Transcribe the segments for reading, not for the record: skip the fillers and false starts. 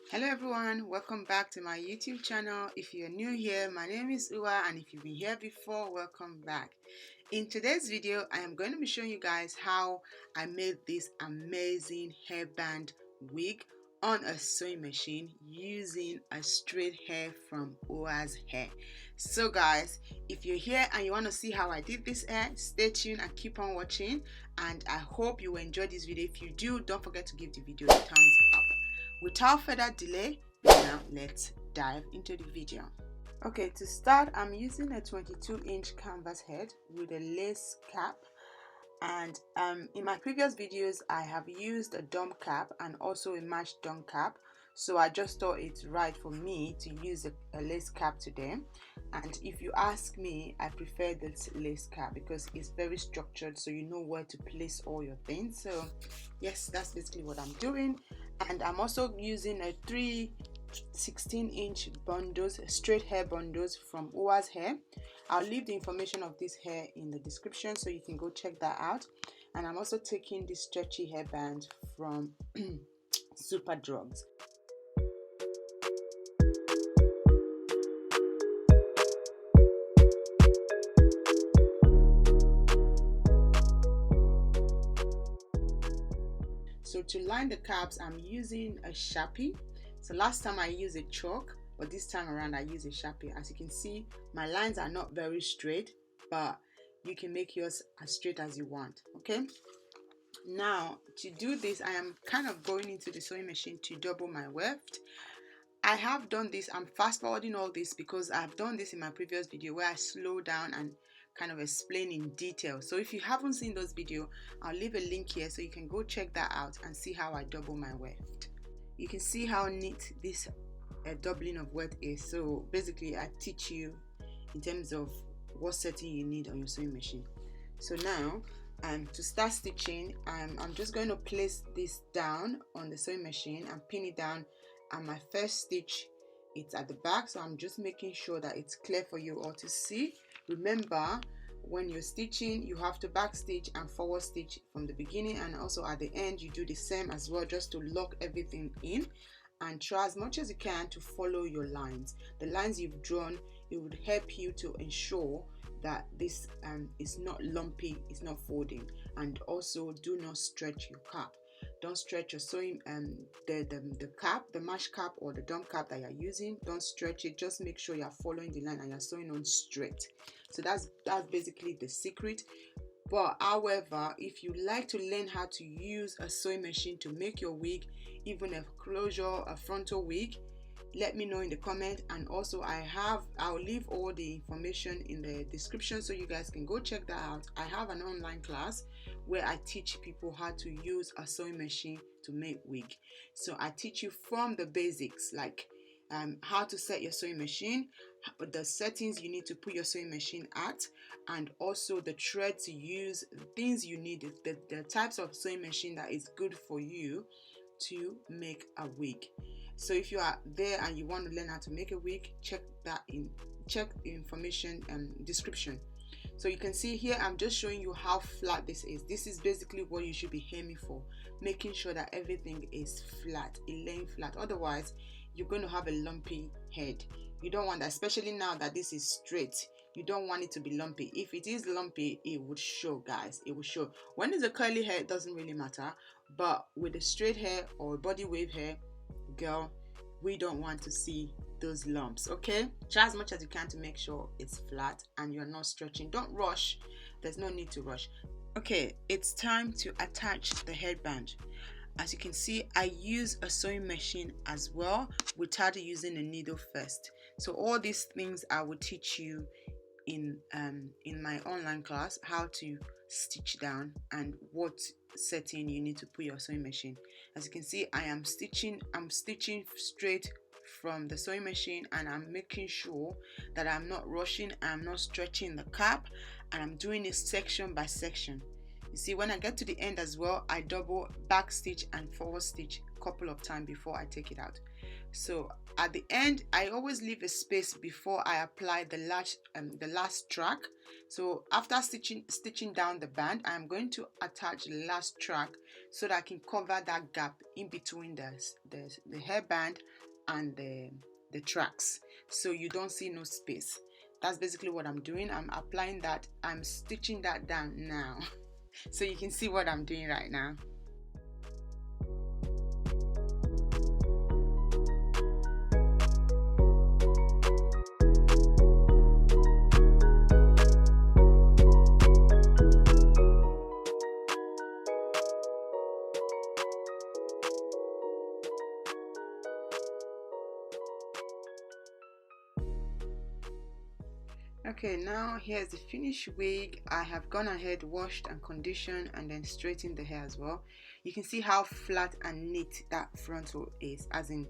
Hello everyone, welcome back to my YouTube channel. If you're new here, my name is Uwa, and if you've been here before, welcome back. In today's video, I am going to be showing you guys how I made this amazing hairband wig on a sewing machine using a straight hair from Uwa's hair. So guys, if you're here and you want to see how I did this hair, stay tuned and keep on watching, and I hope you will enjoy this video. If you do, don't forget to give the video a thumbs up. Without further delay, now let's dive into the video. Okay, to start, I'm using a 22-inch canvas head with a lace cap, and in my previous videos I have used a dome cap and also a matched dome cap, so I just thought it's right for me to use a lace cap today. And if you ask me, I prefer this lace cap because it's very structured, so you know where to place all your things. So yes, that's basically what I'm doing. And I'm also using a 3 16-inch bundles, straight hair bundles from Uwa's hair. I'll leave the information of this hair in the description so you can go check that out. And I'm also taking this stretchy hairband from Super Drugs. So to line the caps, I'm using a Sharpie. So last time I used a chalk, but this time around I use a Sharpie. As you can see, my lines are not very straight, but you can make yours as straight as you want. Okay, now to do this, I am kind of going into the sewing machine to double my weft. I have done this, I'm fast forwarding all this because I've done this in my previous video where I slow down and kind of explain in detail. So if you haven't seen those videos, I'll leave a link here so you can go check that out and see how I double my weft. You can see how neat this doubling of weft is. So basically I teach you in terms of what setting you need on your sewing machine. So now to start stitching, I'm just going to place this down on the sewing machine and pin it down, and my first stitch, it's at the back, so I'm just making sure that it's clear for you all to see. Remember, when you're stitching, you have to back stitch and forward stitch from the beginning, and also at the end you do the same as well, just to lock everything in. And try as much as you can to follow your lines. The lines you've drawn, it would help you to ensure that this is not lumpy, it's not folding. And also do not stretch your cap. Don't stretch your sewing the cap, the mesh cap or the dome cap that you're using. Don't stretch it. Just make sure you're following the line and you're sewing on straight. So that's basically the secret. But however, if you like to learn how to use a sewing machine to make your wig, even a closure, a frontal wig, let me know in the comment. And also I'll leave all the information in the description so you guys can go check that out. I have an online class where I teach people how to use a sewing machine to make wig. So I teach you from the basics, like how to set your sewing machine, the settings you need to put your sewing machine at, and also the thread to use, things you need, the types of sewing machine that is good for you to make a wig. So if you are there and you want to learn how to make a wig, check the information description. So you can see here, I'm just showing you how flat this is. This is basically what you should be aiming for, making sure that everything is flat, laying flat. Otherwise you're going to have a lumpy head. You don't want that, especially now that this is straight. You don't want it to be lumpy. If it is lumpy, it would show, guys. It will show. When it's a curly hair, it doesn't really matter, but with a straight hair or a body wave hair, girl, we don't want to see those lumps. Okay, try as much as you can to make sure it's flat and you're not stretching. Don't rush. There's no need to rush. Okay, it's time to attach the headband. As you can see, I use a sewing machine as well without using a needle first. So all these things I will teach you in my online class, how to stitch down and what setting you need to put your sewing machine. As you can see, I'm stitching straight from the sewing machine, and I'm making sure that I'm not rushing, I'm not stretching the cap, and I'm doing it section by section. You see, when I get to the end as well, I double back stitch and forward stitch couple of times before I take it out. So at the end, I always leave a space before I apply the last track. So after stitching down the band, I'm going to attach the last track so that I can cover that gap in between the hairband and the tracks, so you don't see no space. That's basically what I'm doing. I'm applying that, I'm stitching that down now so you can see what I'm doing right now. Okay, now here's the finished wig. I have gone ahead, washed and conditioned, and then straightened the hair as well. You can see how flat and neat that frontal is, as in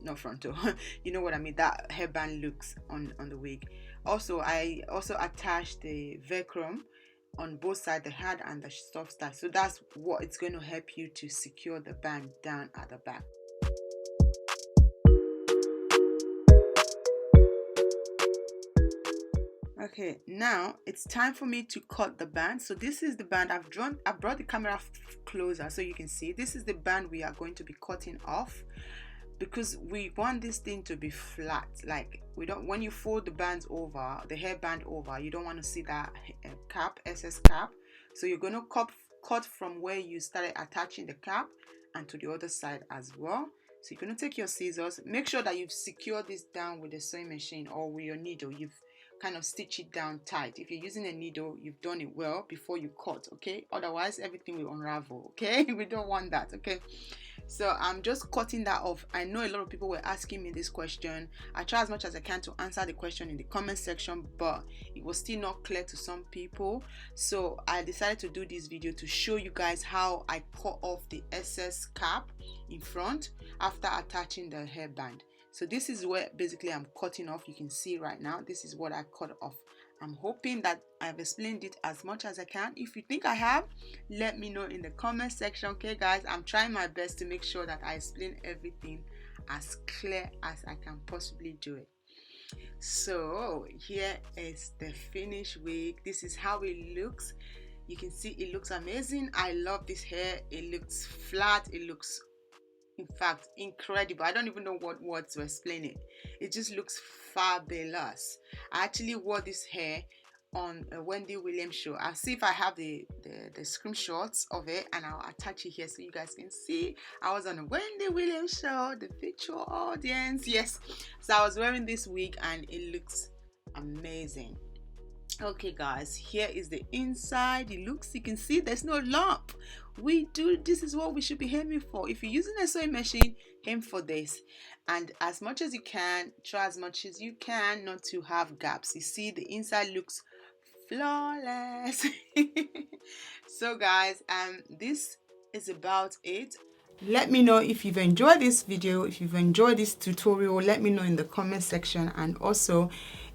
not frontal you know what I mean, that hairband looks on the wig. Also, I also attached the velcro on both sides, the hard and the soft side, so that's what it's going to help you to secure the band down at the back. Okay, now it's time for me to cut the band. So this is the band I brought the camera closer so you can see. This is the band we are going to be cutting off, because we want this thing to be flat. Like, we don't, when you fold the bands over, the hairband over, you don't want to see that cap, SS cap. So you're going to cut from where you started attaching the cap and to the other side as well. So you're going to take your scissors, make sure that you've secured this down with the sewing machine or with your needle. You've kind of stitch it down tight. If you're using a needle, you've done it well before you cut, okay? Otherwise everything will unravel, okay? We don't want that, okay? So I'm just cutting that off. I know a lot of people were asking me this question. I try as much as I can to answer the question in the comment section, but it was still not clear to some people. So I decided to do this video to show you guys how I cut off the excess cap in front after attaching the hairband. So this is where basically I'm cutting off. You can see right now, this is what I cut off. I'm hoping that I've explained it as much as I can. If you think I have, let me know in the comment section. Okay guys, I'm trying my best to make sure that I explain everything as clear as I can possibly do it. So here is the finished wig. This is how it looks. You can see it looks amazing. I love this hair. It looks flat. It looks, in fact, incredible. I don't even know what words to explain it. It just looks fabulous. I actually wore this hair on a Wendy Williams show. I'll see if I have the screenshots of it and I'll attach it here so you guys can see. I was on a Wendy Williams show, the virtual audience. Yes, so I was wearing this wig and it looks amazing. Okay guys, here is the inside. It looks, you can see there's no lump. This is what we should be aiming for. If you're using a sewing machine, aim for this, and as much as you can, try as much as you can not to have gaps. You see the inside looks flawless. So guys, this is about it. Let me know if you've enjoyed this video, if you've enjoyed this tutorial. Let me know in the comment section, and also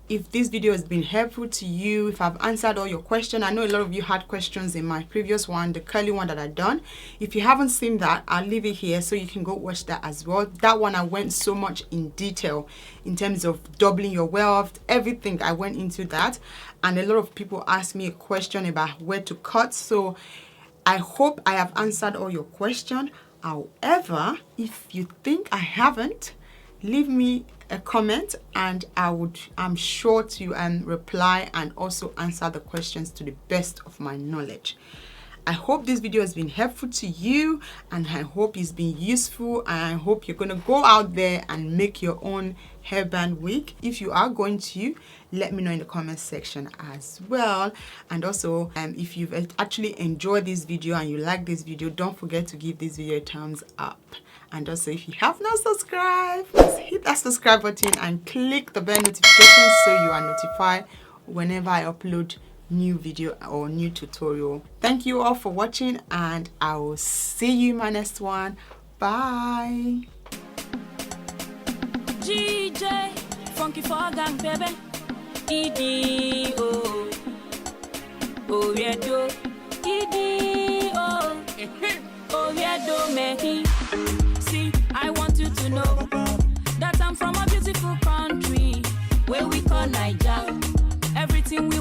if this video has been helpful to you, if I've answered all your questions. I know a lot of you had questions in my previous one, the curly one that I've done. If you haven't seen that, I'll leave it here so you can go watch that as well. That one I went so much in detail in terms of doubling your weft, everything. I went into that, and a lot of people asked me a question about where to cut. So I hope I have answered all your questions. However, if you think I haven't, leave me a comment and I'm sure to reply and also answer the questions to the best of my knowledge. I hope this video has been helpful to you, and I hope it's been useful, and I hope you're going to go out there and make your own hairband wig. If you are going to, let me know in the comment section as well. And also if you've actually enjoyed this video and you like this video, don't forget to give this video a thumbs up. And also, if you have not subscribed, please hit that subscribe button and click the bell notification so you are notified whenever I upload new video or new tutorial. Thank you all for watching, and I will see you in my next one. Bye. GJ Funky for gang baby. ED oh oh yeah do ED oh oh yeah do me see I want you to know that I'm from a beautiful country where we call Niger. Everything we